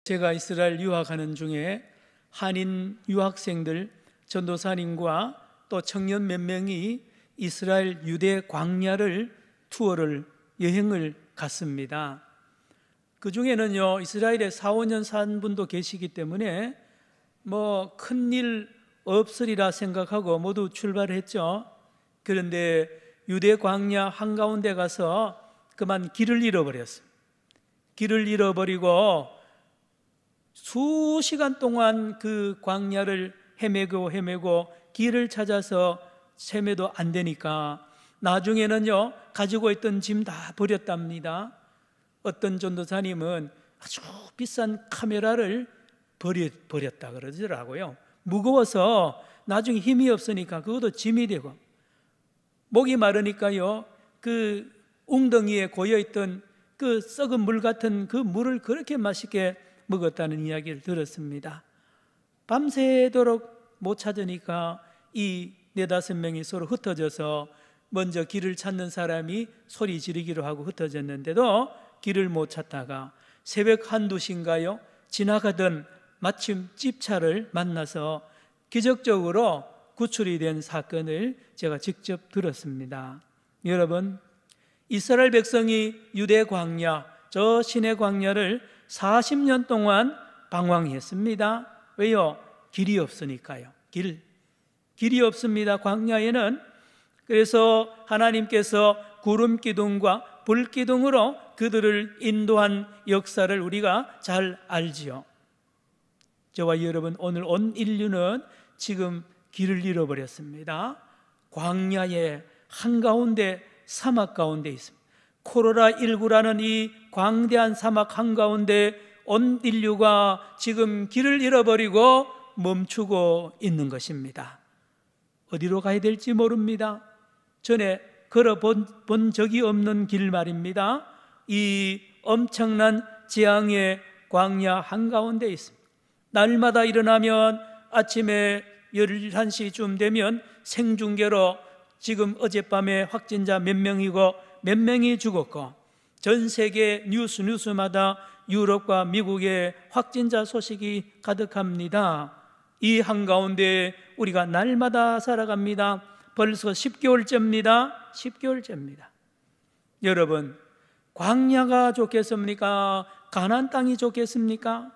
제가 이스라엘 유학하는 중에 한인 유학생들, 전도사님과 또 청년 몇 명이 이스라엘 유대 광야를 여행을 갔습니다. 그 중에는요, 이스라엘에 4, 5년 산 분도 계시기 때문에 뭐 큰일 없으리라 생각하고 모두 출발했죠. 그런데 유대 광야 한가운데 가서 그만 길을 잃어버렸어요. 길을 잃어버리고 수시간 동안 그 광야를 헤매고 길을 찾아서 헤매도 안 되니까 나중에는요, 가지고 있던 짐 다 버렸답니다. 어떤 전도사님은 아주 비싼 카메라를 버렸다 그러더라고요. 무거워서 나중에 힘이 없으니까 그것도 짐이 되고, 목이 마르니까요, 그 웅덩이에 고여있던 그 썩은 물 같은 그 물을 그렇게 맛있게 먹었다는 이야기를 들었습니다. 밤새도록 못 찾으니까 이 4, 5명이 서로 흩어져서 먼저 길을 찾는 사람이 소리 지르기로 하고 흩어졌는데도 길을 못 찾다가 새벽 1, 2시인가요? 지나가던 마침 집차를 만나서 기적적으로 구출이 된 사건을 제가 직접 들었습니다. 여러분, 이스라엘 백성이 유대 광야, 저 시내 광야를 40년 동안 방황했습니다. 왜요? 길이 없으니까요. 길이 없습니다, 광야에는. 그래서 하나님께서 구름 기둥과 불 기둥으로 그들을 인도한 역사를 우리가 잘 알지요. 저와 여러분, 오늘 온 인류는 지금 길을 잃어버렸습니다. 광야의 한가운데, 사막 가운데 있습니다. 코로나19라는 이 광대한 사막 한가운데 온 인류가 지금 길을 잃어버리고 멈추고 있는 것입니다. 어디로 가야 될지 모릅니다. 전에 걸어본 적이 없는 길 말입니다. 이 엄청난 재앙의 광야 한가운데 있습니다. 날마다 일어나면 아침에 11시쯤 되면 생중계로 지금 어젯밤에 확진자 몇 명이고 몇 명이 죽었고, 전 세계 뉴스마다 유럽과 미국의 확진자 소식이 가득합니다. 이 한가운데 우리가 날마다 살아갑니다. 벌써 10개월째입니다. 10개월째입니다. 여러분, 광야가 좋겠습니까? 가나안 땅이 좋겠습니까?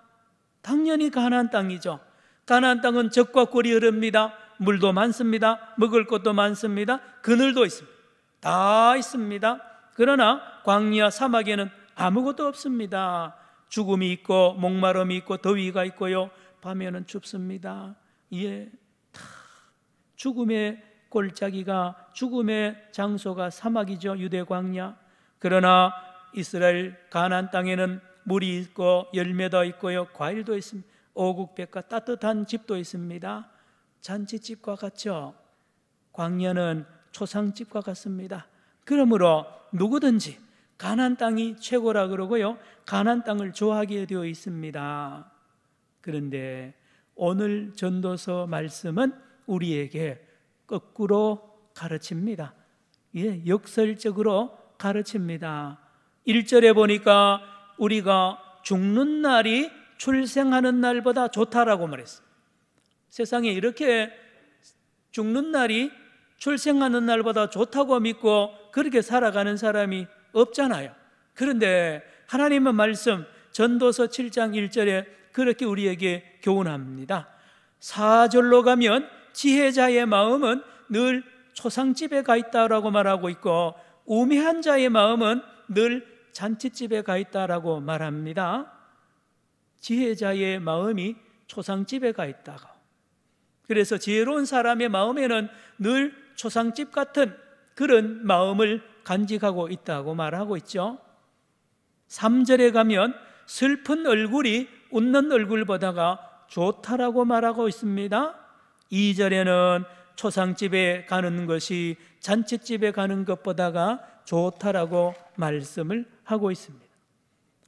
당연히 가나안 땅이죠. 가나안 땅은 젖과 꿀이 흐릅니다. 물도 많습니다. 먹을 것도 많습니다. 그늘도 있습니다. 다 있습니다. 그러나 광야 사막에는 아무것도 없습니다. 죽음이 있고 목마름이 있고 더위가 있고요, 밤에는 춥습니다. 예, 다 죽음의 골짜기가, 죽음의 장소가 사막이죠, 유대 광야. 그러나 이스라엘 가나안 땅에는 물이 있고 열매도 있고요, 과일도 있습니다. 오국백과 따뜻한 집도 있습니다. 잔치집과 같죠. 광야는 초상집과 같습니다. 그러므로 누구든지 가나안 땅이 최고라 그러고요, 가나안 땅을 좋아하게 되어 있습니다. 그런데 오늘 전도서 말씀은 우리에게 거꾸로 가르칩니다. 예, 역설적으로 가르칩니다. 1절에 보니까 우리가 죽는 날이 출생하는 날보다 좋다라고 말했어요. 세상에 이렇게 죽는 날이 출생하는 날보다 좋다고 믿고 그렇게 살아가는 사람이 없잖아요. 그런데 하나님의 말씀 전도서 7장 1절에 그렇게 우리에게 교훈합니다. 4절로 가면 지혜자의 마음은 늘 초상집에 가 있다라고 말하고 있고, 우매한 자의 마음은 늘 잔치집에 가 있다라고 말합니다. 지혜자의 마음이 초상집에 가 있다고. 그래서 지혜로운 사람의 마음에는 늘 초상집 같은 그런 마음을 간직하고 있다고 말하고 있죠. 3절에 가면 슬픈 얼굴이 웃는 얼굴보다가 좋다라고 말하고 있습니다. 2절에는 초상집에 가는 것이 잔치집에 가는 것보다가 좋다라고 말씀을 하고 있습니다.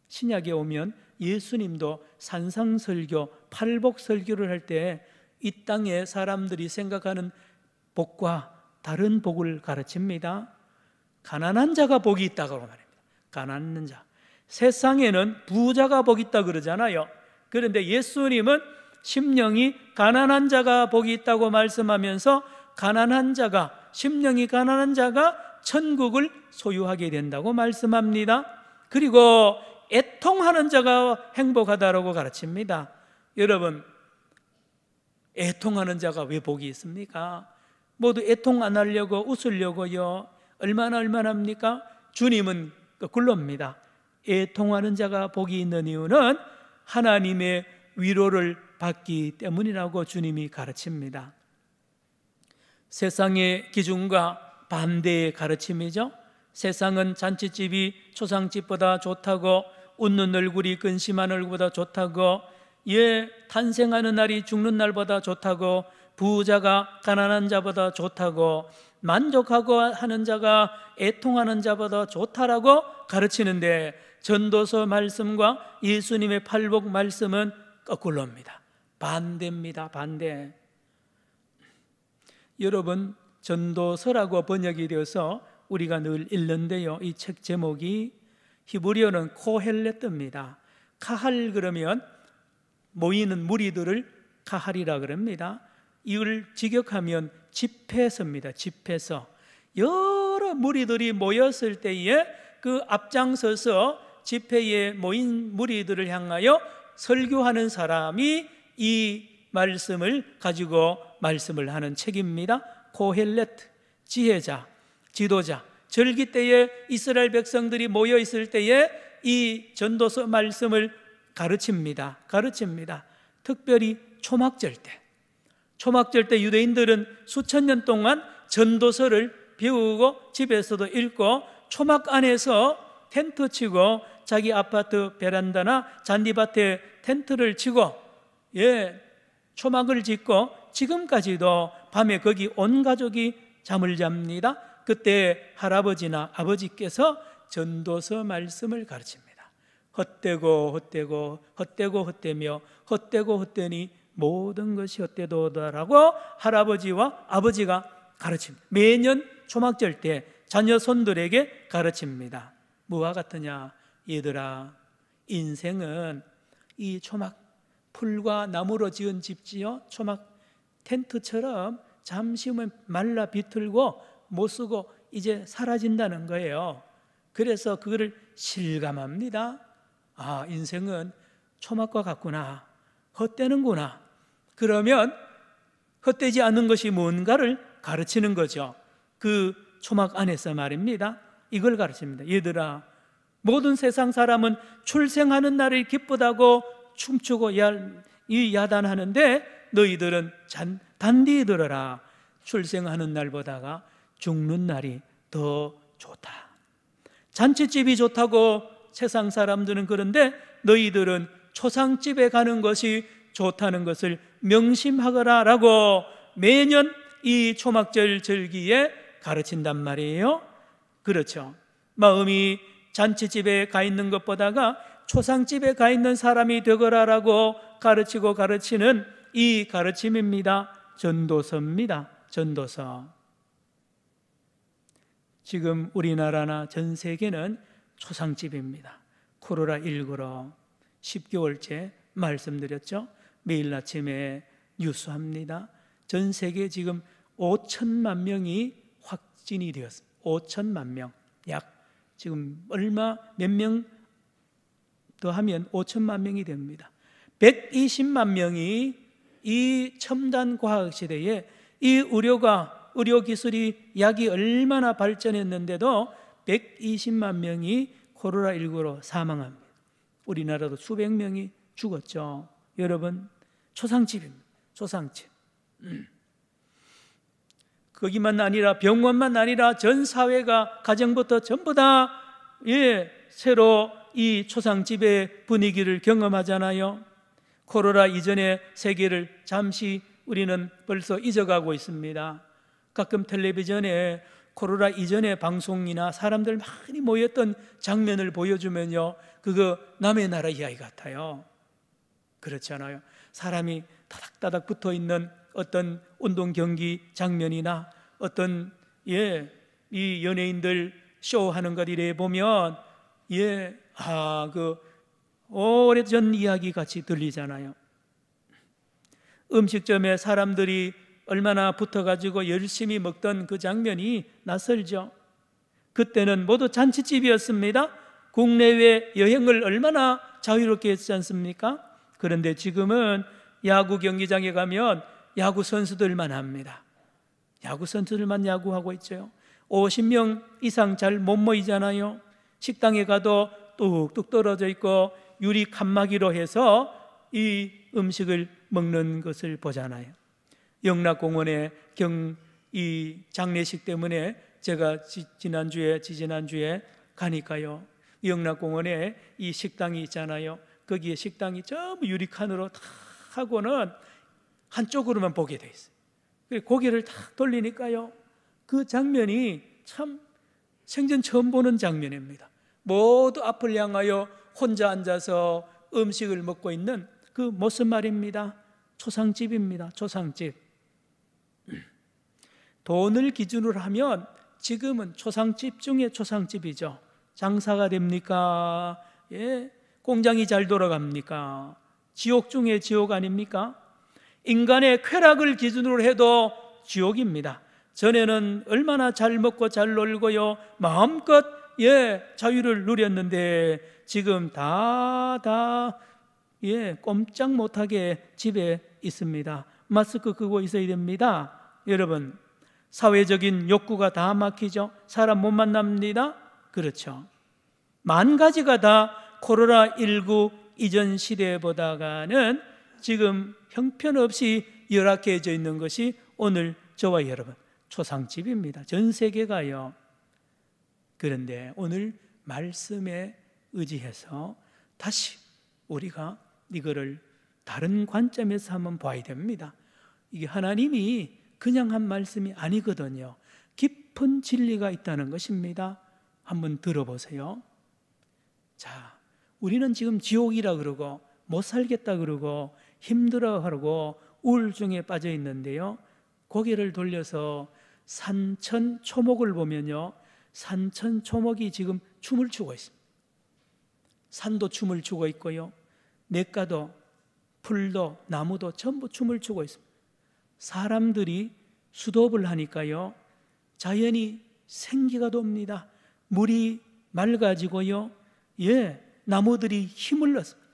신약에 오면 예수님도 산상설교, 팔복설교를 할 때 이 땅에 사람들이 생각하는 복과 다른 복을 가르칩니다. 가난한 자가 복이 있다고 말합니다. 가난한 자. 세상에는 부자가 복 있다 그러잖아요. 그런데 예수님은 심령이 가난한 자가 복이 있다고 말씀하면서 심령이 가난한 자가 천국을 소유하게 된다고 말씀합니다. 그리고 애통하는 자가 행복하다라고 가르칩니다. 여러분, 애통하는 자가 왜 복이 있습니까? 모두 애통 안 하려고 웃으려고요. 얼마나 합니까? 주님은 거꾸로입니다. 애통하는 자가 복이 있는 이유는 하나님의 위로를 받기 때문이라고 주님이 가르칩니다. 세상의 기준과 반대의 가르침이죠. 세상은 잔치집이 초상집보다 좋다고, 웃는 얼굴이 근심한 얼굴보다 좋다고, 탄생하는 날이 죽는 날보다 좋다고, 부자가 가난한 자보다 좋다고, 만족하고 하는 자가 애통하는 자보다 좋다라고 가르치는데, 전도서 말씀과 예수님의 팔복 말씀은 거꾸로입니다. 반대입니다. 반대. 여러분, 전도서라고 번역이 되어서 우리가 늘 읽는데요, 이 책 제목이 히브리어는 코헬레트입니다. 카할 그러면 모이는 무리들을 카할이라 그럽니다. 이걸 직역하면 집회서입니다. 집회서. 여러 무리들이 모였을 때에 그 앞장서서 집회에 모인 무리들을 향하여 설교하는 사람이 이 말씀을 가지고 말씀을 하는 책입니다. 코헬레트, 지혜자, 지도자. 절기 때에 이스라엘 백성들이 모여 있을 때에 이 전도서 말씀을 가르칩니다. 특별히 초막절 때 유대인들은 수천 년 동안 전도서를 배우고 집에서도 읽고 초막 안에서 텐트 치고 자기 아파트 베란다나 잔디밭에 텐트를 치고 초막을 짓고 지금까지도 밤에 거기 온 가족이 잠을 잡니다. 그때 할아버지나 아버지께서 전도서 말씀을 가르칩니다. 헛되고 헛되니 모든 것이 헛되도다라고 할아버지와 아버지가 가르칩니다. 매년 초막절 때 자녀 손들에게 가르칩니다. 뭐와 같으냐? 얘들아, 인생은 이 초막, 풀과 나무로 지은 집지요, 초막 텐트처럼 잠시 후면 말라 비틀고 못 쓰고 이제 사라진다는 거예요. 그래서 그거를 실감합니다. 아, 인생은 초막과 같구나, 헛되는구나. 그러면 헛되지 않는 것이 뭔가를 가르치는 거죠. 그 초막 안에서 말입니다. 이걸 가르칩니다. 얘들아, 모든 세상 사람은 출생하는 날이 기쁘다고 춤추고 야단하는데 너희들은 단디 들어라. 출생하는 날보다가 죽는 날이 더 좋다. 잔치집이 좋다고 세상 사람들은 그런데 너희들은 초상집에 가는 것이 좋다는 것을 명심하거라 라고 매년 이 초막절 절기에 가르친단 말이에요. 그렇죠. 마음이 잔치집에 가 있는 것보다가 초상집에 가 있는 사람이 되거라라고 가르치고 가르치는 이 가르침입니다. 전도서입니다. 전도서. 지금 우리나라나 전 세계는 초상집입니다. 코로나19로 10개월째 말씀드렸죠. 매일 아침에 뉴스합니다. 전 세계 지금 5천만 명이 확진이 되었습니다. 5천만 명. 약 지금 몇 명 더 하면 5천만 명이 됩니다. 120만 명이 이 첨단 과학 시대에 이 의료 기술이 약이 얼마나 발전했는데도 120만 명이 코로나19로 사망합니다. 우리나라도 수백 명이 죽었죠. 여러분, 초상집입니다. 초상집. 거기만 아니라 병원만 아니라 전 사회가 가정부터 전부 다 새로 이 초상집의 분위기를 경험하잖아요. 코로나 이전의 세계를 잠시 우리는 벌써 잊어가고 있습니다. 가끔 텔레비전에 코로나 이전의 방송이나 사람들 많이 모였던 장면을 보여주면요, 그거 남의 나라 이야기 같아요. 그렇지 않아요? 사람이 다닥다닥 붙어있는 어떤 운동 경기 장면이나 어떤 이 연예인들 쇼하는 것 이래 보면 오래전 이야기 같이 들리잖아요. 음식점에 사람들이 얼마나 붙어가지고 열심히 먹던 그 장면이 낯설죠. 그때는 모두 잔치집이었습니다. 국내외 여행을 얼마나 자유롭게 했지 않습니까? 그런데 지금은 야구 경기장에 가면 야구 선수들만 합니다. 야구 선수들만 야구하고 있죠. 50명 이상 잘 못 모이잖아요. 식당에 가도 뚝뚝 떨어져 있고 유리 칸막이로 해서 이 음식을 먹는 것을 보잖아요. 영락공원에 이 장례식 때문에 제가 지지난주에 가니까요, 영락공원에 이 식당이 있잖아요. 거기에 식당이 전부 유리칸으로 다 하고는 한쪽으로만 보게 돼 있어요. 고개를 탁 돌리니까요, 그 장면이 참 생전 처음 보는 장면입니다. 모두 앞을 향하여 혼자 앉아서 음식을 먹고 있는 그 모습 말입니다. 초상집입니다. 초상집. 돈을 기준으로 하면 지금은 초상집 중에 초상집이죠. 장사가 됩니까? 예, 공장이 잘 돌아갑니까? 지옥 중에 지옥 아닙니까? 인간의 쾌락을 기준으로 해도 지옥입니다. 전에는 얼마나 잘 먹고 잘 놀고요, 마음껏 자유를 누렸는데 지금 다 꼼짝 못하게 집에 있습니다. 마스크 끄고 있어야 됩니다. 여러분, 사회적인 욕구가 다 막히죠. 사람 못 만납니다. 그렇죠. 만 가지가 다 코로나19 이전 시대보다는 지금 형편없이 열악해져 있는 것이 오늘 저와 여러분 초상집입니다. 전 세계가요. 그런데 오늘 말씀에 의지해서 다시 우리가 이거를 다른 관점에서 한번 봐야 됩니다. 이게 하나님이 그냥 한 말씀이 아니거든요. 깊은 진리가 있다는 것입니다. 한번 들어보세요. 자, 우리는 지금 지옥이라 그러고 못 살겠다 그러고 힘들어하고 우울증에 빠져 있는데요, 고개를 돌려서 산천 초목을 보면요, 산천 초목이 지금 춤을 추고 있습니다. 산도 춤을 추고 있고요, 냇가도 풀도 나무도 전부 춤을 추고 있습니다. 사람들이 수도업을 하니까요, 자연이 생기가 돕니다. 물이 맑아지고요, 나무들이 힘을 넣습니다.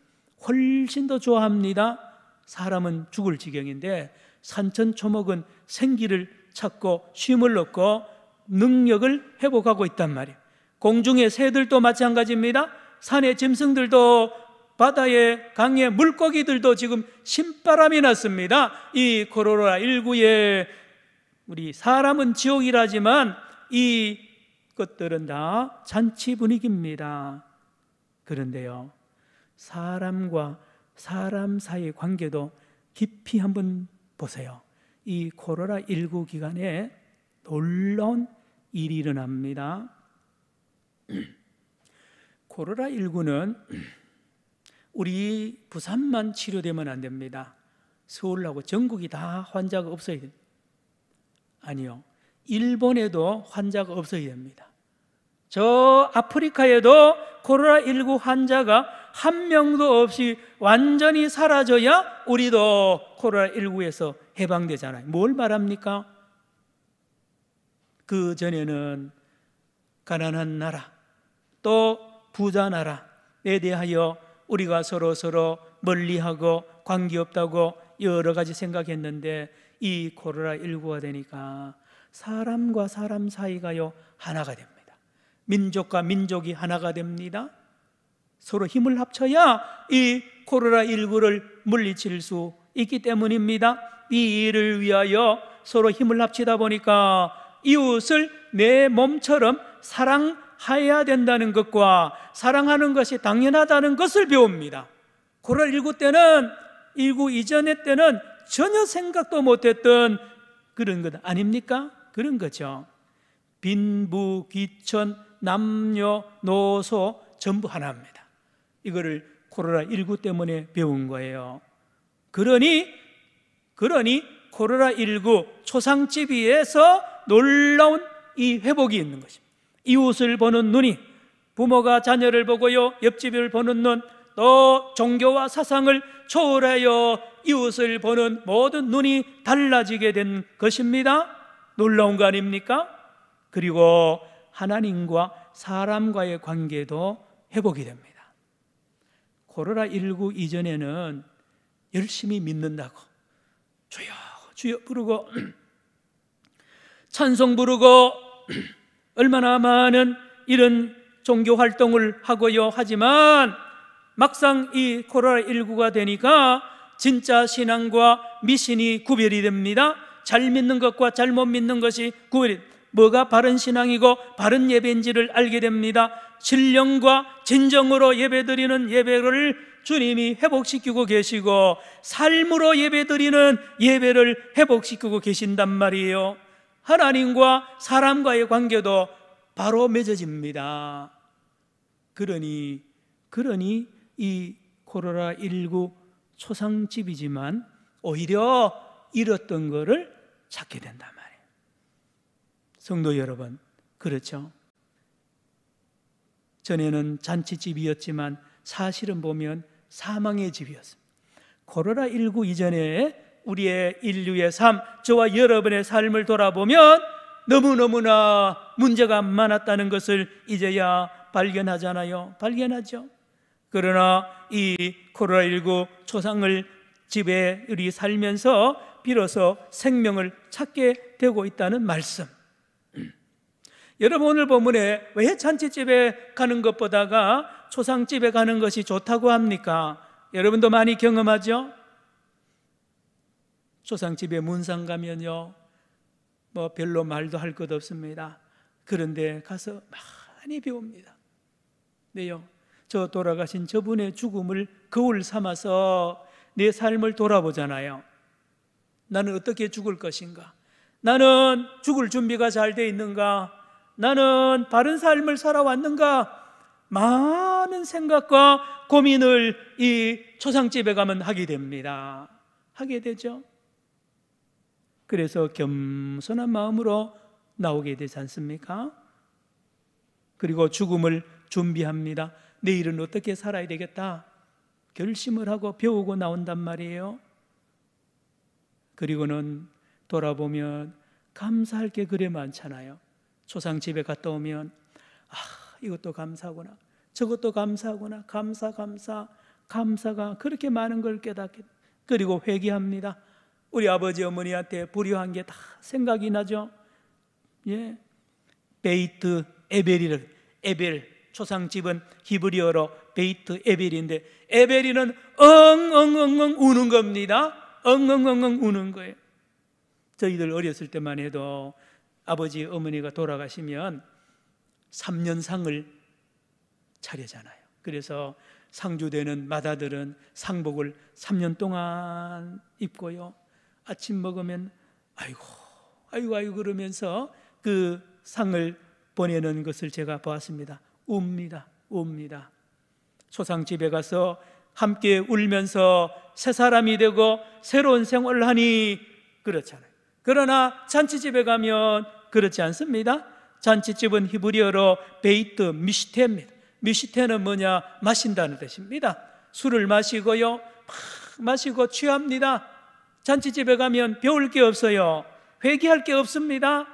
훨씬 더 좋아합니다. 사람은 죽을 지경인데 산천초목은 생기를 찾고 쉼을 얻고 능력을 회복하고 있단 말이에요. 공중의 새들도 마찬가지입니다. 산의 짐승들도 바다의 강의 물고기들도 지금 신바람이 났습니다. 이 코로나19에 우리 사람은 지옥이라지만 이 것들은 다 잔치 분위기입니다. 그런데요, 사람과 사람 사이의 관계도 깊이 한번 보세요. 이 코로나19 기간에 놀라운 일이 일어납니다. 코로나19는 우리 부산만 치료되면 안 됩니다. 서울하고 전국이 다 환자가 없어야 됩니다. 아니요, 일본에도 환자가 없어야 됩니다. 저 아프리카에도 코로나19 환자가 한 명도 없이 완전히 사라져야 우리도 코로나19에서 해방되잖아요. 뭘 말합니까? 그 전에는 가난한 나라 또 부자 나라에 대하여 우리가 서로 멀리하고 관계없다고 여러 가지 생각했는데 이 코로나19가 되니까 사람과 사람 사이가요 하나가 됩니다. 민족과 민족이 하나가 됩니다. 서로 힘을 합쳐야 이 코로나19를 물리칠 수 있기 때문입니다. 이 일을 위하여 서로 힘을 합치다 보니까 이웃을 내 몸처럼 사랑해야 된다는 것과 사랑하는 것이 당연하다는 것을 배웁니다. 코로나19 때는, 19 이전의 때는 전혀 생각도 못했던 그런 것 아닙니까? 그런 거죠. 빈부, 귀천, 남녀, 노소 전부 하나입니다. 이거를 코로나19 때문에 배운 거예요. 그러니 코로나19 초상집위에서 놀라운 이 회복이 있는 것입니다. 이웃을 보는 눈이, 부모가 자녀를 보고요, 옆집을 보는 눈, 또 종교와 사상을 초월하여 이웃을 보는 모든 눈이 달라지게 된 것입니다. 놀라운 거 아닙니까? 그리고 하나님과 사람과의 관계도 회복이 됩니다. 코로나19 이전에는 열심히 믿는다고 주여 주여 부르고 찬송 부르고 얼마나 많은 이런 종교 활동을 하고요 하지만 막상 이 코로나19가 되니까 진짜 신앙과 미신이 구별이 됩니다. 잘 믿는 것과 잘못 믿는 것이 구별이, 뭐가 바른 신앙이고 바른 예배인지를 알게 됩니다. 신령과 진정으로 예배드리는 예배를 주님이 회복시키고 계시고 삶으로 예배드리는 예배를 회복시키고 계신단 말이에요. 하나님과 사람과의 관계도 바로 맺어집니다. 그러니 이 코로나19 초상집이지만 오히려 잃었던 거를 찾게 된단 말이에요. 성도 여러분, 그렇죠? 전에는 잔치집이었지만 사실은 보면 사망의 집이었습니다. 코로나19 이전에 우리의 인류의 삶, 저와 여러분의 삶을 돌아보면 너무너무나 문제가 많았다는 것을 이제야 발견하잖아요. 발견하죠. 그러나 이 코로나19 초상을 집에 우리 살면서 비로소 생명을 찾게 되고 있다는 말씀. 여러분, 오늘 본문에 왜 잔치집에 가는 것보다가 초상집에 가는 것이 좋다고 합니까? 여러분도 많이 경험하죠? 초상집에 문상 가면요, 뭐 별로 말도 할 것 없습니다. 그런데 가서 많이 배웁니다. 네요. 저 돌아가신 저분의 죽음을 거울 삼아서 내 삶을 돌아보잖아요. 나는 어떻게 죽을 것인가? 나는 죽을 준비가 잘 돼 있는가? 나는 바른 삶을 살아왔는가? 많은 생각과 고민을 이 초상집에 가면 하게 됩니다. 하게 되죠. 그래서 겸손한 마음으로 나오게 되지 않습니까? 그리고 죽음을 준비합니다. 내일은 어떻게 살아야 되겠다 결심을 하고 배우고 나온단 말이에요. 그리고는 돌아보면 감사할 게 그래 많잖아요. 초상집에 갔다 오면 이것도 감사구나, 저것도 감사구나, 감사가 그렇게 많은 걸 깨닫게, 그리고 회개합니다. 우리 아버지 어머니한테 불효한 게 다 생각이 나죠. 예, 베이트 에벨이를, 에벨 초상집은 히브리어로 베이트 에벨인데 에벨이는 엉엉엉엉 우는 겁니다. 엉엉엉엉 우는 거예요. 저희들 어렸을 때만 해도 아버지 어머니가 돌아가시면 3년상을 차려잖아요. 그래서 상주되는 마다들은 상복을 3년 동안 입고요, 아침 먹으면 아이고 그러면서 그 상을 보내는 것을 제가 보았습니다. 웁니다. 초상집에 가서 함께 울면서 새 사람이 되고 새로운 생활을 하니 그렇잖아요. 그러나 잔치집에 가면 그렇지 않습니다. 잔치집은 히브리어로 베이트 미시테입니다. 미시테는 뭐냐? 마신다는 뜻입니다. 술을 마시고요, 마시고 취합니다. 잔치집에 가면 배울 게 없어요. 회개할 게 없습니다.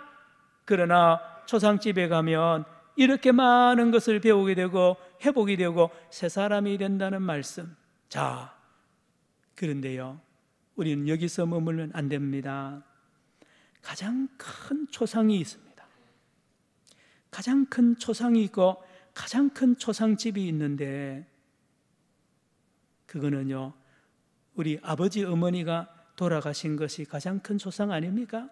그러나 초상집에 가면 이렇게 많은 것을 배우게 되고 회복이 되고 새 사람이 된다는 말씀. 자, 그런데요, 우리는 여기서 머물면 안 됩니다. 가장 큰 초상이 있습니다. 가장 큰 초상이 있고 가장 큰 초상집이 있는데 그거는요, 우리 아버지 어머니가 돌아가신 것이 가장 큰 초상 아닙니까?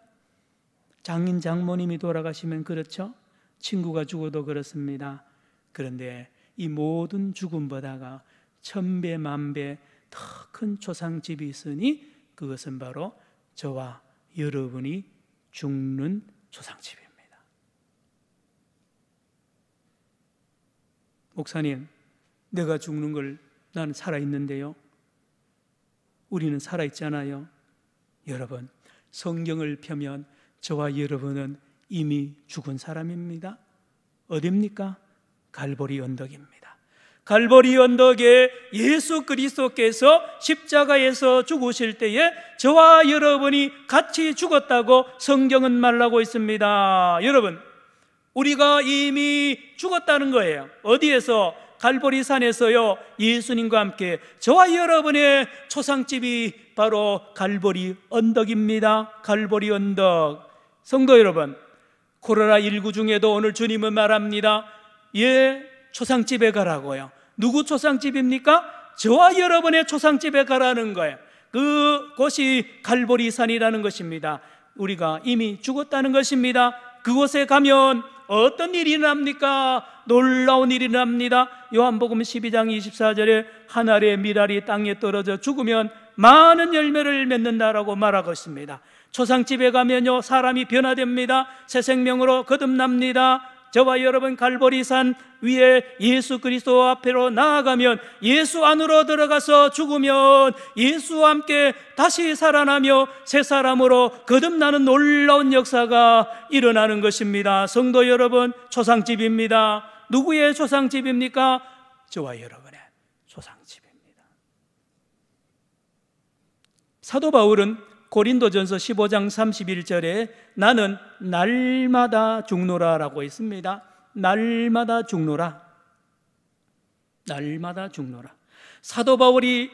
장인 장모님이 돌아가시면 그렇죠. 친구가 죽어도 그렇습니다. 그런데 이 모든 죽음보다가 1000배 만배 더 큰 초상집이 있으니 그것은 바로 저와 여러분이 죽는 초상집입니다. 목사님, 내가 죽는 걸 나는 살아있는데요. 우리는 살아있잖아요. 여러분, 성경을 펴면 저와 여러분은 이미 죽은 사람입니다. 어디입니까? 갈보리 언덕입니다. 갈보리 언덕에 예수 그리스도께서 십자가에서 죽으실 때에 저와 여러분이 같이 죽었다고 성경은 말하고 있습니다. 여러분, 우리가 이미 죽었다는 거예요. 어디에서? 갈보리 산에서요. 예수님과 함께. 저와 여러분의 초상집이 바로 갈보리 언덕입니다. 갈보리 언덕. 성도 여러분, 코로나19 중에도 오늘 주님은 말합니다. 초상집에 가라고요. 누구 초상집입니까? 저와 여러분의 초상집에 가라는 거예요. 그곳이 갈보리 산이라는 것입니다. 우리가 이미 죽었다는 것입니다. 그곳에 가면 어떤 일이 일어납니까? 놀라운 일이 일어납니다. 요한복음 12장 24절에 한 알의 밀알이 땅에 떨어져 죽으면 많은 열매를 맺는다라고 말하고 있습니다. 초상집에 가면요, 사람이 변화됩니다. 새 생명으로 거듭납니다. 저와 여러분 갈보리산 위에 예수 그리스도 앞으로 나아가면, 예수 안으로 들어가서 죽으면 예수와 함께 다시 살아나며 새 사람으로 거듭나는 놀라운 역사가 일어나는 것입니다. 성도 여러분, 초상집입니다. 누구의 초상집입니까? 저와 여러분의 초상집입니다. 사도 바울은 고린도전서 15장 31절에 나는 날마다 죽노라 라고 있습니다. 날마다 죽노라. 날마다 죽노라. 사도 바울이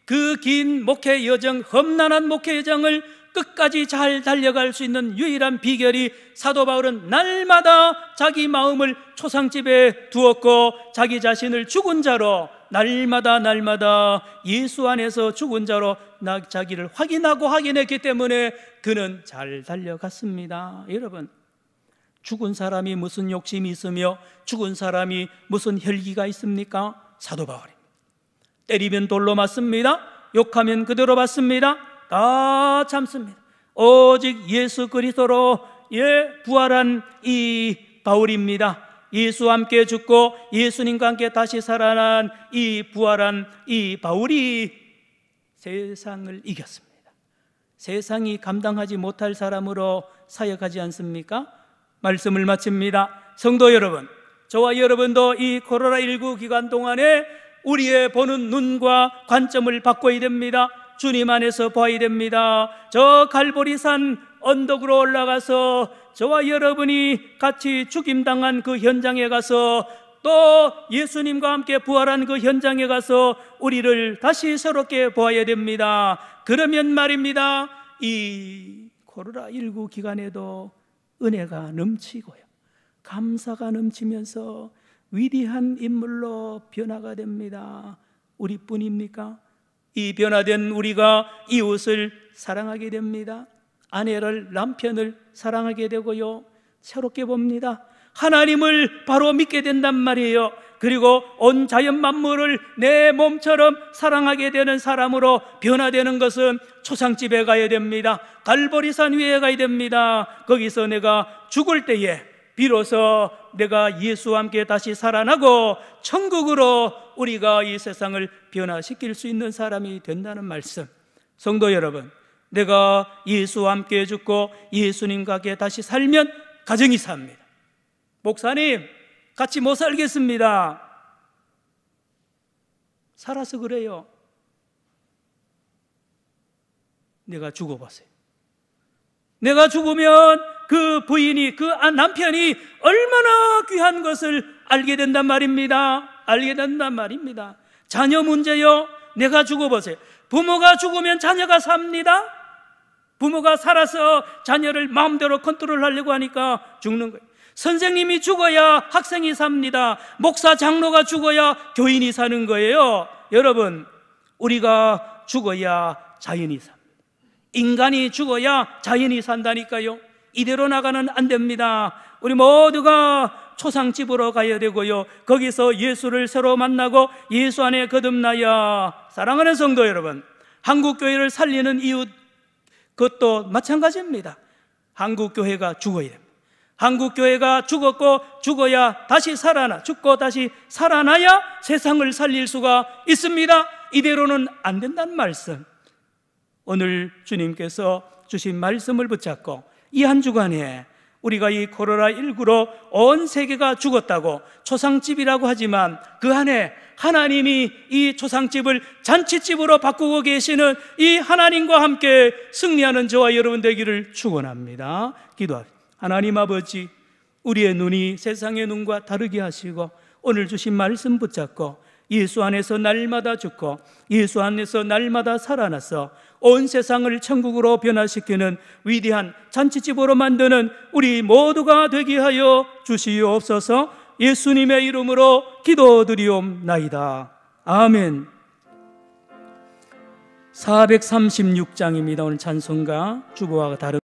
그 긴 목회 여정, 험난한 목회 여정을 끝까지 잘 달려갈 수 있는 유일한 비결이, 사도 바울은 날마다 자기 마음을 초상집에 두었고 자기 자신을 죽은 자로, 날마다 예수 안에서 죽은 자로 자기를 확인하고 확인했기 때문에 그는 잘 달려갔습니다. 여러분, 죽은 사람이 무슨 욕심이 있으며 죽은 사람이 무슨 혈기가 있습니까? 사도 바울입니다. 때리면 돌로 맞습니다. 욕하면 그대로 받습니다. 다 참습니다. 오직 예수 그리스도로 부활한 이 바울입니다. 예수와 함께 죽고 예수님과 함께 다시 살아난 이 부활한 이 바울이 세상을 이겼습니다. 세상이 감당하지 못할 사람으로 사역하지 않습니까? 말씀을 마칩니다. 성도 여러분, 저와 여러분도 이 코로나19 기간 동안에 우리의 보는 눈과 관점을 바꿔야 됩니다. 주님 안에서 봐야 됩니다. 저 갈보리산 언덕으로 올라가서 저와 여러분이 같이 죽임당한 그 현장에 가서, 또 예수님과 함께 부활한 그 현장에 가서 우리를 다시 새롭게 보아야 됩니다. 그러면 말입니다, 이 코로나19 기간에도 은혜가 넘치고요, 감사가 넘치면서 위대한 인물로 변화가 됩니다. 우리뿐입니까? 이 변화된 우리가 이웃을 사랑하게 됩니다. 아내를, 남편을 사랑하게 되고요, 새롭게 봅니다. 하나님을 바로 믿게 된단 말이에요. 그리고 온 자연 만물을 내 몸처럼 사랑하게 되는 사람으로 변화되는 것은 초상집에 가야 됩니다. 갈보리산 위에 가야 됩니다. 거기서 내가 죽을 때에 비로소 내가 예수와 함께 다시 살아나고 천국으로 우리가 이 세상을 변화시킬 수 있는 사람이 된다는 말씀. 성도 여러분, 내가 예수와 함께 죽고 예수님과 함께 다시 살면 가정이 삽니다. 목사님, 같이 못 살겠습니다. 살아서 그래요. 내가 죽어보세요. 내가 죽으면 그 부인이, 그 남편이 얼마나 귀한 것을 알게 된단 말입니다. 알게 된단 말입니다. 자녀 문제요, 내가 죽어보세요. 부모가 죽으면 자녀가 삽니다. 부모가 살아서 자녀를 마음대로 컨트롤하려고 하니까 죽는 거예요. 선생님이 죽어야 학생이 삽니다. 목사, 장로가 죽어야 교인이 사는 거예요. 여러분, 우리가 죽어야 자연이 삽니다. 인간이 죽어야 자연이 산다니까요. 이대로 나가는 안 됩니다. 우리 모두가 초상집으로 가야 되고요, 거기서 예수를 새로 만나고 예수 안에 거듭나야. 사랑하는 성도 여러분, 한국교회를 살리는 이유, 그것도 마찬가지입니다. 한국교회가 죽어야 됩니다. 한국교회가 죽었고 죽어야 다시 살아나, 죽고 다시 살아나야 세상을 살릴 수가 있습니다. 이대로는 안 된다는 말씀. 오늘 주님께서 주신 말씀을 붙잡고 이 한 주간에 우리가 이 코로나19로 온 세계가 죽었다고 초상집이라고 하지만 그 안에 하나님이 이 초상집을 잔치집으로 바꾸고 계시는 이 하나님과 함께 승리하는 저와 여러분 되기를 축원합니다. 기도합니다. 하나님 아버지, 우리의 눈이 세상의 눈과 다르게 하시고 오늘 주신 말씀 붙잡고 예수 안에서 날마다 죽고 예수 안에서 날마다 살아나서 온 세상을 천국으로 변화시키는 위대한 잔치집으로 만드는 우리 모두가 되게 하여 주시옵소서. 예수님의 이름으로 기도드리옵나이다. 아멘. 436장입니다. 오늘 찬송가 주보와 다른